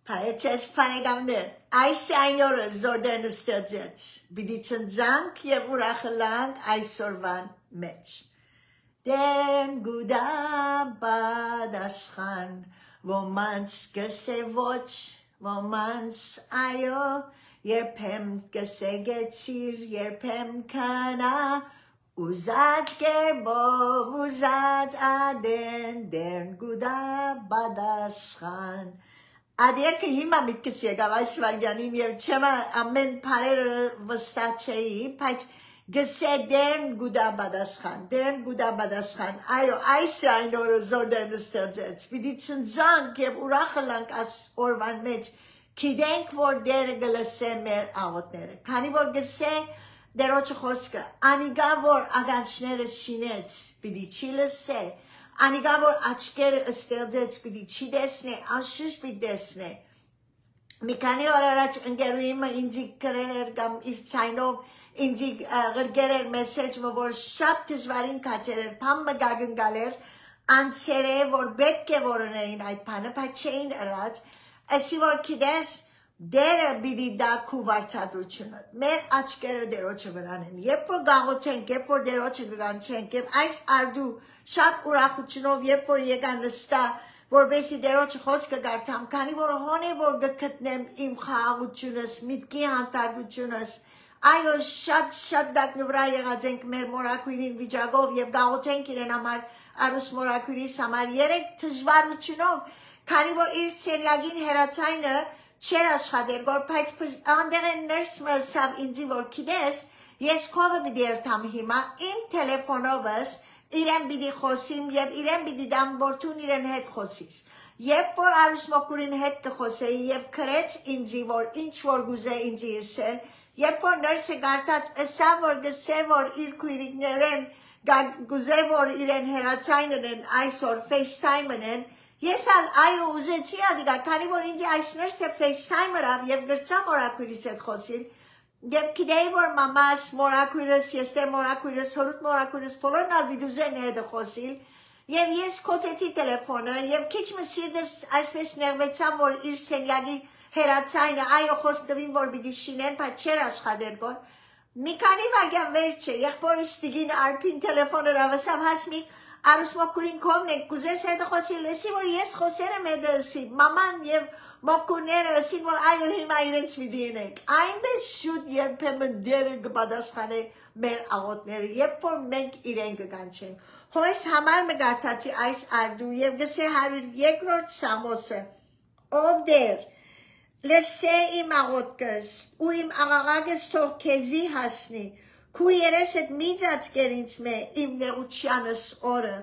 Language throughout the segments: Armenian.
Փարեչես փանեգամներ այս այնօրը զորդեն ստեղծեց բիդի ծնձանք եւ ուրախալանք այսօրվան մեջ դեն գուդա բադասխան ոմանց կսե ոչ ոմանց այո երբեմ կսե գեցիր երբեմ կանա ուզած կերբով ուզած ադեն դեն գուդա բադասխան Ադերքը հիմա միտքս եկավ այս վարգյանին և չեմ ամեն պարերը վստահ չէի, բայց գսե դեն գուդա բադասխան, այո, այս է այն օրը զորդեն ստեղծեց, պիտի ծնձանք և ուրախալանք այս օրվան մեջ, գիտենք, որ դերը գլսե մեր աղոտները, քանի որ գսե դերոջը խոսքը, անիգա որ ագանչները շինեց, պիտի չի լսե, Անիգա որ աչքերը ստեղծեց պիտի չի դեսնե, անշուշտ պիտի դեսնե։ Մի քանի օր առաջ ընկերուհիմը ինձի գրել էր կամ իր ցայնով ինձի գրել էր մեսեջը, որ շատ դժվարին կացել էր, փամը գագնգալ էր, անցերը որ պետք է որ ունեին այդ բանը, բայց չէին ըրած, ասի որ գիտես դերը պիտի դա քու վարչատրությունը, մեր աչքերը դերոջը վրան են, երբ որ գաղութենք, երբ որ դերոջը գանչենք, և այս արդու շատ ուրախությունով, երբ որ եկան նստա, որբեսի դերոջը խոսքը գարտամ, քանի որ հոն է որ գտնեմ իմ խաղաղությունս, միտքի հանդարտությունս, այո շատ դակնի վրա եղած ենք մեր մորակույրին վիճակով և գաղութենք իրեն համար արուս մորակույրիս համար երեք դժվարությունով, քանի որ իր սերյագին հերացայինը Չեր աշխատել, որ բայց անդեղ են ներսմը սավ ինձի որ կիդես, ես կովը բիդի երթամ հիմա, իմ տելեվոնովս իրեն բիդի խոսիմ և իրեն բիդի դամ որթուն իրեն հետ խոսիս։ Եվ որ արուս մոկուրին հետ կխոսեի և կրեց ինձի, որ ինչ որ գուզե ինձի իսել, երբ որ ներսը գարտած ասա որ գսե որ իր կույրիկներեն գուզե որ իրեն հերացայնն են այսօր FaceTime-ն են, Ես այո ուզեցի ադիգա, քանի որ ինձ այս ներսը FaceTime-ըրավ և գրծա մորակույրիս հետ խոսիլ, և կիդեի որ մամաս մորակույրս, եստեր մորակույրս, հորուտ մորակույրս, բոլորն ալվիդուզեն հետը խոսիլ, և ես կոծեցի տելեվոնը, և քիչ մը սիրտս այսպես նեղվեցավ, որ իր սենյագի հերացայնը, այո խոսք տվին, որ բիդի շինեն, բայց չեր աշխատել գոր, մի քանի վարգյան վերջ է, եղբորս տիգին արպին տելեվոնը ռավասավ հասմի, Արուս մոկուրին կողմն եք, կուզես հետը խոսիլ, լսի որ ես խոսեր եմ հետը ասի, մաման և մոկուրները ասին, որ այո հիմա իրենց միդին եք, այնպես շուտ երբեմն դերը կպադասխան է մեր աղոտները, երբ որ մենք իրեն կգանչենք, հոյս համար մգարտացի այս արդու և գսե 102-րդ սամոսը, ով դեր, լսե իմ աղոտքս ու իմ աղաղակս թող քեզի հասնի, Քու երեսդ միջած կեր ինձ մե իմ նեղությանս օրը,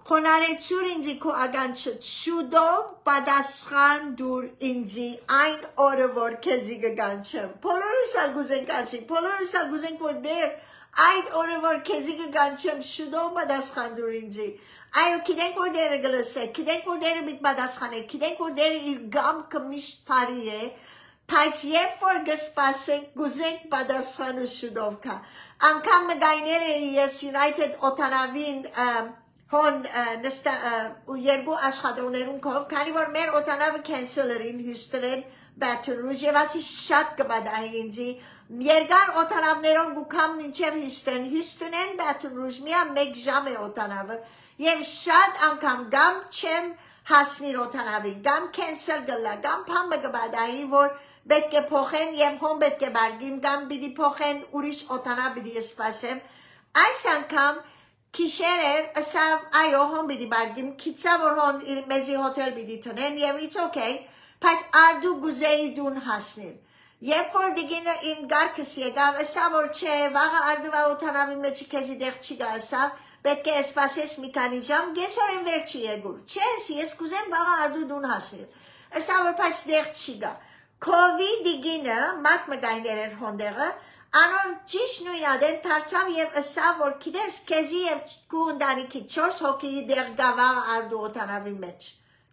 խոնարեցուր ինձի քու ագանչըտ շուդով պատասխան դուր ինձի այն օրը որ քեզի կգանչեմ, բոլորս ալ գուզենք ասի, բոլորս ալ գուզենք որ դեր այդ օրը որ քեզի կգանչեմ շուդով պատասխան դուր ինձի, այո գիտենք որ դերը գլսե, գիտենք որ դերը միտ պատասխան է, գիտենք որ դերը իր գամքը միշտ բարի է, Բայց երբ որ գսպասենք գուզենք պատասխանը շուտով կա, անգամ մգայները ես United օտանավին հոն ու երկու աշխատողներուն կով, քանի որ մեր օտանավը կենսելերին Հյուստոնեն Baton Rouge և ասի շատ կբադահի ինձի, երկար օտանավներով գուկամ մինչև Հյուստոնեն Baton Rouge, միա մեկ ժամ է օտանավը և շատ անգամ գամ չեմ հասնիր օտանավի, գամ կենսել գլա, գամ պամը կբադահի, որ Պետք է փոխեն և հոն պետք է բարգիմ, կամ պիտի փոխեն ուրիշ օտանա պիտի սպասեմ, այս անգամ քիշեր էր, ասավ այո հոն պիտի բարգիմ, քիծա որ հոն մեզի հոտել պիտի տնեն և it's okay, բայց արդու գուզեի դուն հասնիլ, երբ որ դիգինը իմ գարկս եկավ, ասավ որ չէ, վաղը արդվա օտանավի մեջի քեզի դեղ չի գա, ասավ, պետք է սպասես մի քանի ժամ, գեսորեն վերջի եգուր, չես, ես կուզեմ վաղը արդու դուն հասնիլ, ասավ որ բայց դեղ չի գա, Կովիդիգինը մարդ մգայներ էր հոնդեղը, անոր ճիշտ նույն ադեն թարցավ և ասավ, որ կիդես կեզի և կու ընդանիքի 4 հոգիի դեղ գավաղ արդու օտանավի մեջ։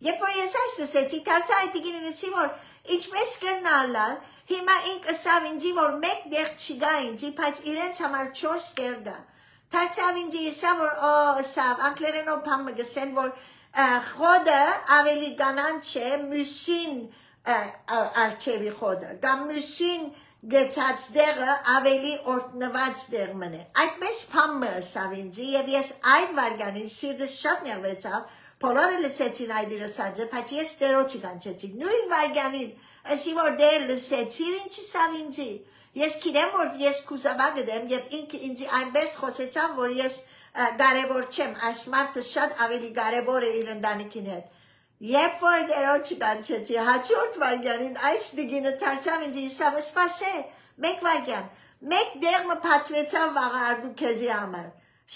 Երբ որ ես այս ասեցի, թարցա այդ դիգինին էցի, որ ինչպես կրնալալ, հիմա ինք ասավ ինձի, որ մեկ դեղ չի գա ինձի, բայց իրենց համար 4 դեղ գա։ Թարցավ ինձի ասավ, որ ասավ, անգլերենով պամը գսեն, որ խոդը ավելի գանանչ է, մյուսին արջևի խոդը, կամ մյուսին գեցած դեղը ավելի օրտնված դեղ մնե։ Այդպես փամը ըսավ ինձի, և ես այդ վարգանին սիրտս շատ նեղվեցավ, բոլորը լսեցին այդ իր ասածը, բայց ես Տերոջը կանչեցի։ Նույն վարգանին, ասի որ դեր լսեցիր ինչ ասավ ինձի։ Ես գիտեմ, որ ես կուզավա գտեմ, և ինքը ինձի այնպես խոսեցավ, որ ես կարևոր չեմ, այս մարդը շատ ավելի կարևոր է իր ընտանիքին հետ։ Երբ որ Տերոջը կանչեցի, հաջորդ վարգանին այս դիգինը դարձավ ինձ իսավ, սպասե, մեկ վարգան, մեկ դեղը բացվեցավ վաղը արդու քեզի համար։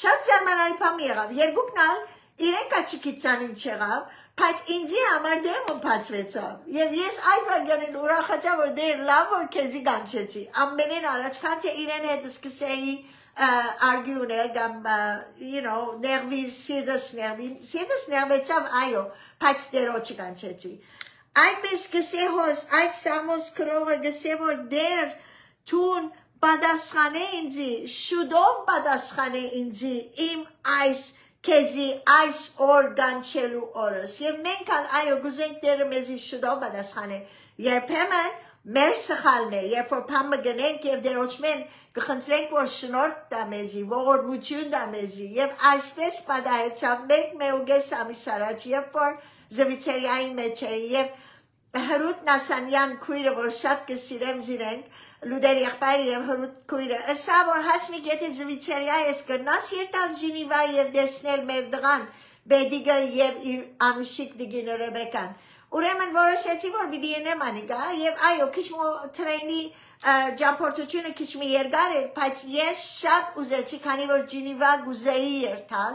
Շատ զարմանալի բան եղավ, երկուքն ալ իրենք աչքիցան ինչ եղավ, բայց ինձի համար դեղը բացվեցավ։ Եվ ես այդ վարգանին ուրախացա, որ դեր լավ որ քեզի կանչեցի։ Ամենին առաջ քանթե իրեն հետ սկսեի argue կամ ներվի սիրտս ներվեցավ այո, բայց Տերոջը կանչեցի։ Այդպես գսե հոս, այս Սամոս քրողը գսե որ դեր թուն պատասխանե ինձի, շուտով պատասխանե ինձի իմ այս քեզի այս օր կանչելու օրս։ Եվ մենք այո գուզենք դերը մեզի շուտով պատասխանե։ Երբեմն մեր սխալն է, երբ որ փամը գնենք և Տերոջմեն կխնդրենք, որ շնորհ տա մեզի, ողորմություն տա մեզի, և այսպես պատահեցավ մեկ մեուկես ամիս առաջ, երբ որ Զվիցերիայի մեջ էի, և Հրութ Նասանյան քույրը, որ շատ կսիրեմ զիրենք, Լուդեր եղբայրը և Հրութ քույրը, ըսա որ հասնիկ եթե Զվիցերիա ես կրնաս երտալ Ժինիվա և դեսնել մեր դղան, Բեդիգը և իր անուշիկ դիգինը Ռեբեկան։ Ուրեմն որոշեցի, որ պիտի ենեմ անիկա, և այո, քիչ թրեյնի ճամփորդությունը քիչ մի երկար էր, բայց ես շատ ուզեցի, քանի որ Ժինիվա գուզեի երթալ,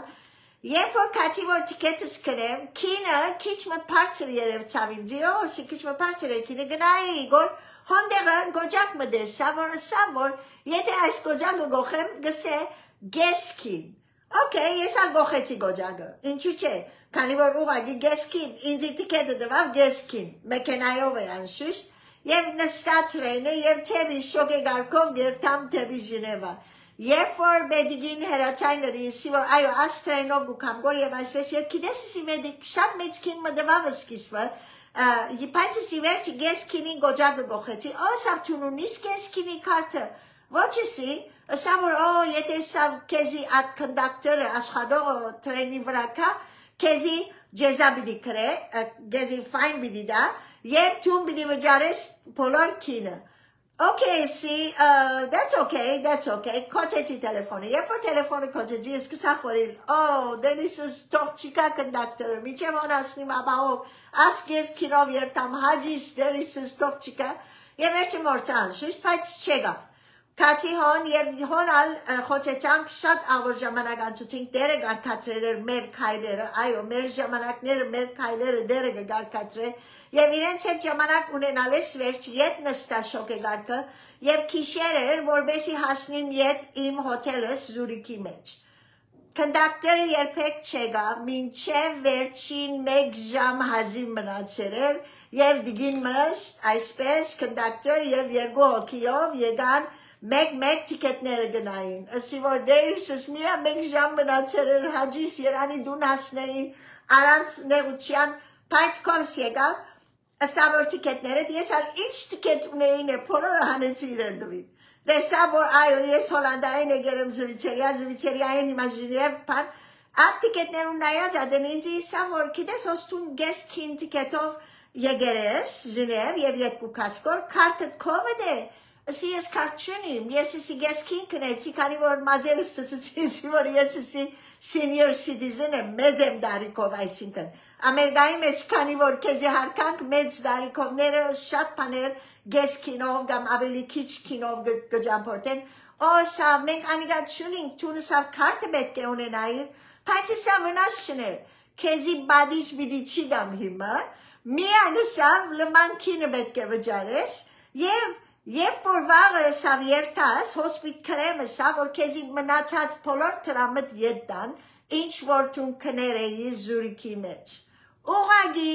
երբ որ կացի, որ տիկետս կրեմ, քինը քիչ մը բարձր երևցավ ինձի, օսի քիչ մը բարձր է քինը գնայի, որ հոնդեղը գոջակ մը դեսա, որ ասա, որ եթե այս գոջակը գոխեմ, գսե գեսքին։ Okay, ես ալ գոխեցի գոջակը, ինչու չէ, քանի որ ուղղակի գեսքին, ինձի տիկետը տվավ գեսքին, մեքենայով է անշուշտ, և նստած թրեյնը, և թևի շոգեգարկով գերտամ թևի Ժնևա։ Երբ որ Բեդիգին հերացայները իսի, որ այո, աս թրեյնով գուքամ գոր և այսպես, և կիդես իսի Բեդիգ շատ մեծ քին մը տվավ սկիզբը, բայց իսի վերջի գեսքինին գոջակը գոխեցի, սավ թունունիս գեսքինի քարտը, ոչ իսի, ասա որ եթե սա քեզի այդ կնդակտորը աշխատողը թրեյնի վրա կա, քեզի ջեզա պիտի կրե, քեզի ֆայն պիտի դա, և թուն պիտի վճարես բոլոր քինը։ Okay, see, that's okay, կոծեցի տելեֆոնը, երբ որ տելեֆոնը կոծեցի, ես կսա խորիլ, դեր իսս տող չիկա կնդակտորը, միչև հոնասնիմ աբաղով, ասկ ես քինով երտամ հաջիս, դեր իսս տող չիկա, և վերջը մորցա անշուշտ, բայց չեգավ։ Կացի հոն և հոն ալ խոցեցանք շատ աղոր ժամանակ անցուցինք դերը գարկացրել էր մեր քայլերը, այո, մեր ժամանակները, մեր քայլերը դերը գարկացրել և իրենց հետ ժամանակ ունենալես վերջ ետ նստա շոգեգարկը և քիշեր էր, որբեսի հասնին ետ իմ հոթելս Զուրիքի մեջ։ Կնդակտորը երբեք չեգավ, մինչև վերջին մեկ ժամ հազիվ մնացել էր և դիգին մշտ, այսպես կնդակտոր և երկու հոգիով եկան մեկ տիկետները գնային, ասի որ դերիսս միա մեկ ժամ մնացել էր հաջիս երանի դուն հասնեի առանց նեղության, բայց կորս եկավ, ասա որ տիկետները, ես ալ ինչ տիկետ ունեին է, բոլորը հանեցի իրեն դվին, դեսա որ այո, ես հոլանդային եգերեմ Զվիցերիային հիմա Ժնև պան, այդ տիկետներուն նայած ադեն ինձ իսա որ կիտես ոստուն գես քին տիկետով եգերես Ժնև և երկու կասկոր, քարտըտ կովդ է, Ասի ես կարդ չունիմ, ես իսի գեսքին կնեցի, քանի որ մազերս ծծծի իսի, որ ես իսի senior citizen եմ, մեծ եմ դարիքով, այսինքն։ Ամերիկայի մեջ, քանի որ քեզի հարկանք մեծ դարիքովները շատ բաներ գեսքինով կամ ավելի քիչ քինով գջամփորդեն, սա մենք անիկա չունինք, թունը սա քարտը պետք է ունենայիր, բայց սա վնաս չներ, քեզի բադիչ բիդի չի դամ հիմա, միայն սա լմանքինը պետք է վճարես, Երբ որ վաղը սավ երթաս, հոսպիտ կրեմը սա, որ քեզի մնացած բոլոր տրամըտ ետան, ինչ որ թուն կներ էի Զուրիքի մեջ։ Ուղագի,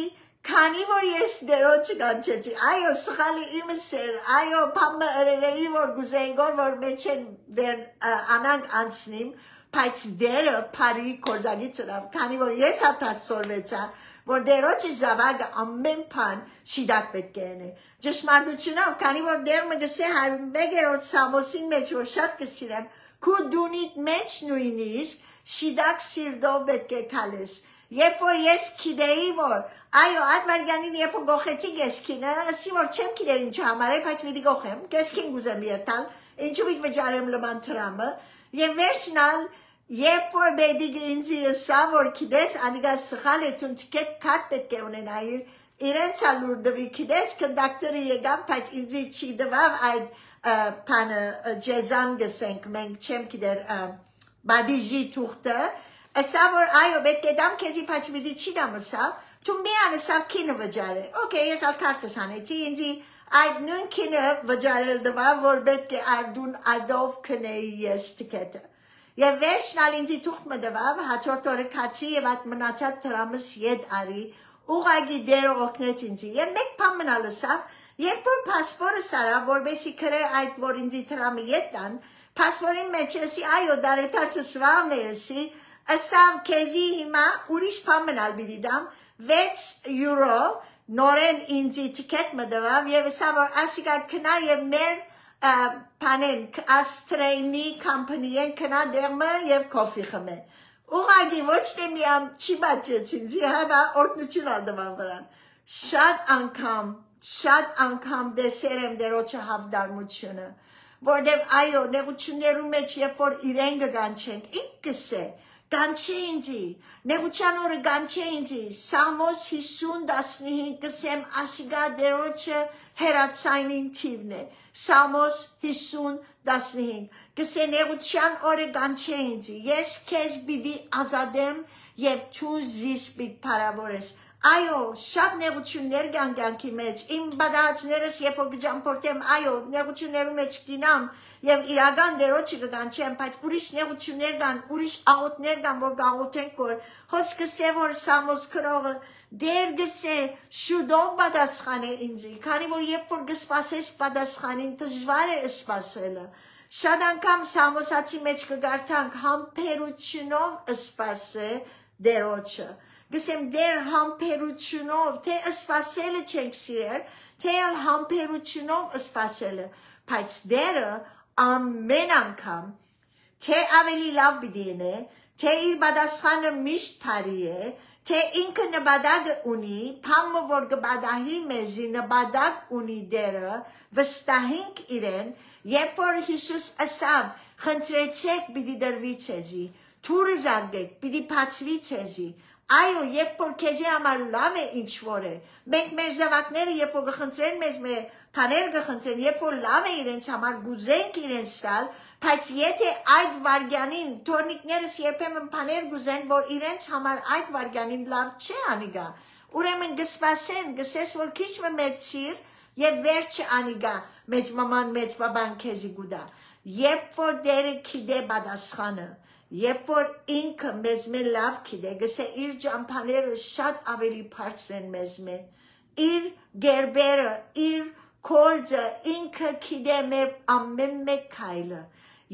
քանի որ ես Տերոջը կանչեցի, այո, սխալի իմս էր, այո, փամը ըրերեի, որ գուզեի գոր, որ մեջ են անանք անցնիմ, բայց դերը պարի կորզագի ծրավ, քանի որ ես ատասորվեցա, որ դերոջը զավագը ամեն բան շիդակ պետք է ունի։ Ճշմարտությունով, քանի որ դեր մգսե 101-րդ Սամոսին մեջ որ շատ կսիրեմ, քու դունիտ մեջ նույնիսկ շիդակ սիրտով պետք է քալես։ Երբ որ ես գիտեի որ այո այդ վարգանին երբ որ գողեցի գեսքինը ասի որ չեմ գիտեր ինչու համար է բայց մի գողեմ գեսքին գուզեմ երթալ ինչու մի վճարեմ լման տրամը եւ վերջնալ երբ որ բեդիգը ինձ ասա որ գիտես անիգա սխալ է տուն տկետ քարտ պետք է ունենայիր իրենց ալուր դվի գիտես կնդակտորը եկավ բայց ինձ չի դվավ այդ բանը ջեզան գսենք մենք չեմ գիտեր բադիժի թուղթը Ասա որ այո պետք է դամ քեզի բայց մի չի դամ ասա Თუ մի անսավ քինը վճարե Okay ես ալ քարտս անեցի ինձի այդ նույն քինը վճարել դվա որ պետք է արդուն ադով կնեի ես տկետը Եվ վերջնալ ինձի թուղթ մը դվավ հաջորդ օրը քացի եւ այդ մնացած դրամս ետ արի ուղագի դերը օգնեց ինձի եւ մեկ բան մնալ ասա երբ որ паспորտը սարա որբեսի քրե այդ որ ինձի դրամը ետ տան паспորտի մեջ էսի այո դարետարցը սվարն է էսի Ասամ քեզի հիմա ուրիշ բան մնալ բիդամ 6 եվրո նորեն ինձի տիկետ մդվավ եւ ասա որ ասիկա կնա եւ մեր Panen Astreni company and Canadema Yev coffee hame. Uragi watch them yam chibachets in Zihaba or Nuchula the Vangaran. Shad ankam de serem de rocha have darmuchuna. Vordem ayo nebuchuneru mech for irenga gancheng. Ikkese. Ganchenji, Nebuchadnezzar Ganchenji, Samos hisun dasni kasem asiga deroche heratsainin tivne. Samos hisun dasni kase Nebuchadnezzar ore Ganchenji. Yes, kes bidi azadem yev tu zis big paravores. Ayo, shad Nebuchadnezzar ganki mech. Im badats neres yefog jamportem ayo Nebuchadnezzar mech dinam. Եվ իրական դերոջը կգանչեմ, բայց ուրիշ նեղություններ կան, ուրիշ աղոտներ կան, որ գաղութենք որ, հոս կսե որ Սամոս քրողը, դեր գսե շուդով պատասխան է ինձի, քանի որ երբ որ կսպասես պատասխանին, դժվար է սպասելը, շատ անգամ Սամոսացի մեջ կգարթանք, համբերությունով սպասե դերոջը, գսեմ դեր համբերությունով, թե սպասելը չենք սիրեր, թե համբերությունով սպասելը, բայց դերը ամեն անգամ թե ավելի լավ բիդին է, թե իր բադասխանը միշտ բարի է, թե ինքը նպատակ ունի, փամը որ կբադահի մեզի նպատակ ունի դերը, վստահենք իրեն, երբ որ Հիսուս ասավ, խնդրեցեք պիտի դրվի ցեզի, թուրը զարգեք, պիտի բացվի ցեզի, այո, երբ որ քեզի համար լավ է ինչ որ է, մենք մեր զավակները երբ որ կխնդրեն մեզ մեր Paner găhântrân, e por lave իրենց համար գուզենք իրենց տալ, բայց եթե այդ վարգյանին թորնիկներս երբեմն paner գուզեն, որ իրենց համար այդ վարգյանին լավ չէ անիգա, ուրեմն գսպասեն, գսես որ քիչ մեծիր եւ վերջը անիգա, մեծ մաման, մեծ բաբան քեզի գուդա, երբ որ դերը գիտե պատասխանը, երբ որ ինքը մեզ լավ գիտե, գսե իր ճամփաները շատ ավելի բարձր են մեզ իր գերբերը, իր Կորձը ինքը գիտե մեր ամեն մեկ քայլը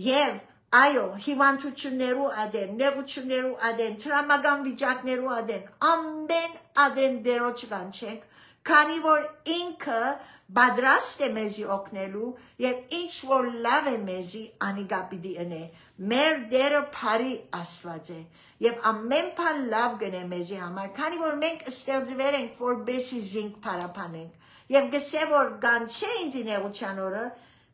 եւ այո հիվանդություններու ադեն նեղություններու ադեն տրամական վիճակներու ադեն ամեն ադեն դերոջ կանչենք քանի որ ինքը պատրաստ է մեզի օգնելու եւ ինչ որ լավ է մեզի անիգա պիտի ընե մեր դերը բարի Աստված է եւ ամեն բան լավ գնե մեզի համար քանի որ մենք ստեղծվել ենք որբեսի զինք փարապանենք Եվ գսե որ գանչե ինձի նեղության օրը,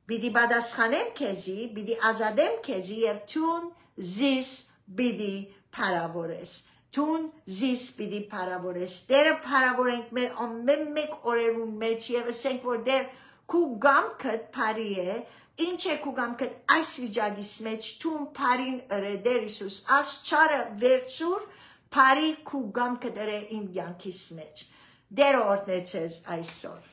բիդի բադասխանեմ քեզի, բիդի ազադեմ քեզի և թուն զիս բիդի պարավորես, թուն զիս բիդի պարավորես, դերը պարավորենք մեր ամեն մեկ օրերուն մեջ և ասենք որ դեր կու գամքդ պարի է, ինչ է կու գամքդ այս վիճագիս մեջ, թուն պարին ըրե դեր Իսուս, աս չարը վերցուր, պարի կու գամքդ ըրե իմ յանքիս մեջ, Դերը օրհնեցես այսօր